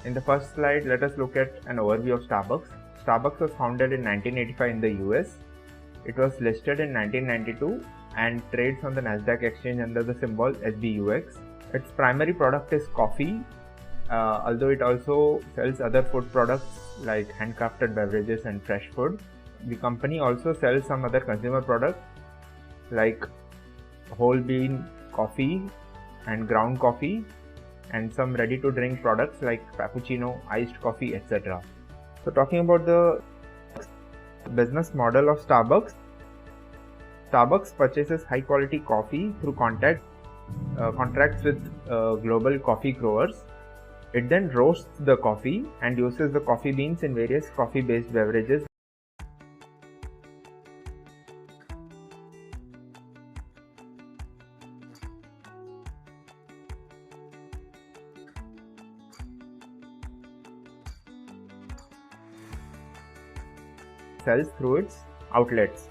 In the first slide, let us look at an overview of Starbucks. Starbucks was founded in 1985 in the US. It was listed in 1992 and trades on the Nasdaq exchange under the symbol SBUX. Its primary product is coffee, although it also sells other food products like handcrafted beverages and fresh food. The company also sells some other consumer products like whole bean coffee and ground coffee, and some ready to drink products like cappuccino, iced coffee, etc. So talking about the business model of Starbucks, Starbucks purchases high quality coffee through contracts with global coffee growers. It then roasts the coffee and uses the coffee beans in various coffee based beverages. Sells through its outlets.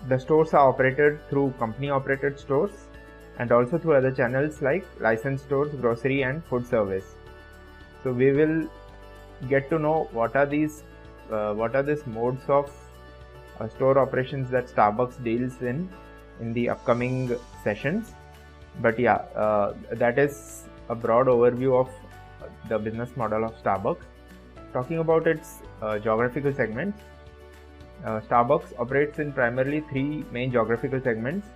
The stores are operated through company operated stores and also through other channels like licensed stores, grocery and food service. So we will get to know what are these modes of store operations that Starbucks deals in the upcoming sessions. But yeah, that is a broad overview of the business model of Starbucks. Talking about its geographical segments, Starbucks operates in primarily three main geographical segments.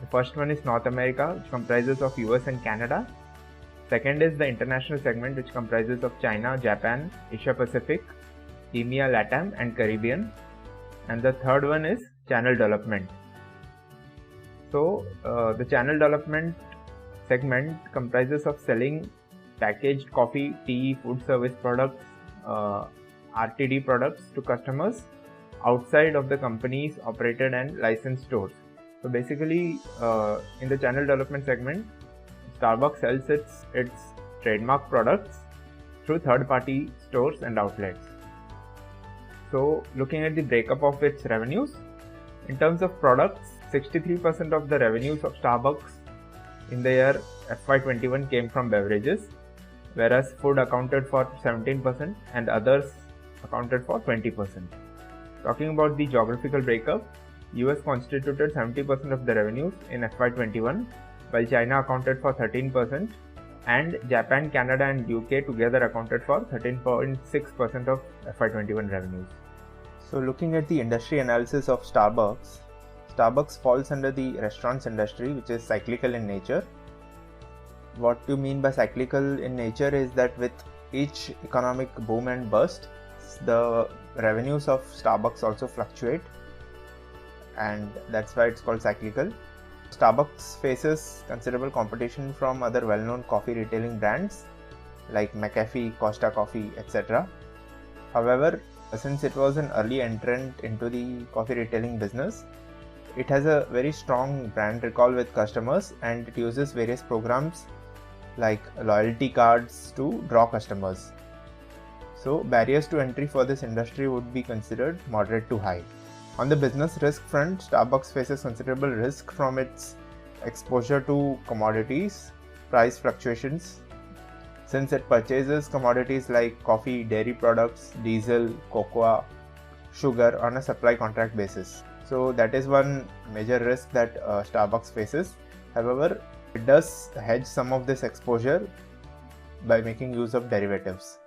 The first one is North America, which comprises of US and Canada. Second is the international segment, which comprises of China, Japan, Asia Pacific, EMEA, LATAM and Caribbean. And the third one is channel development. So the channel development segment comprises of selling packaged coffee, tea, food service products, RTD products to customers outside of the company's operated and licensed stores. So basically, in the channel development segment, Starbucks sells its trademark products through third-party stores and outlets. So looking at the breakup of its revenues, in terms of products, 63% of the revenues of Starbucks in the year FY21 came from beverages, whereas food accounted for 17% and others accounted for 20%. Talking about the geographical breakup, US constituted 70% of the revenues in FY21, while China accounted for 13% and Japan, Canada and UK together accounted for 13.6% of FY21 revenues. So looking at the industry analysis of Starbucks, Starbucks falls under the restaurants industry, which is cyclical in nature. What you mean by cyclical in nature is that with each economic boom and bust, the revenues of Starbucks also fluctuate, and that's why it's called cyclical. Starbucks faces considerable competition from other well-known coffee retailing brands like McAfee, Costa Coffee, etc. However, since it was an early entrant into the coffee retailing business, it has a very strong brand recall with customers, and it uses various programs like loyalty cards to draw customers. So barriers to entry for this industry would be considered moderate to high. On the business risk front, Starbucks faces considerable risk from its exposure to commodities, price fluctuations, since it purchases commodities like coffee, dairy products, diesel, cocoa, sugar on a supply contract basis. So that is one major risk that Starbucks faces. However, it does hedge some of this exposure by making use of derivatives.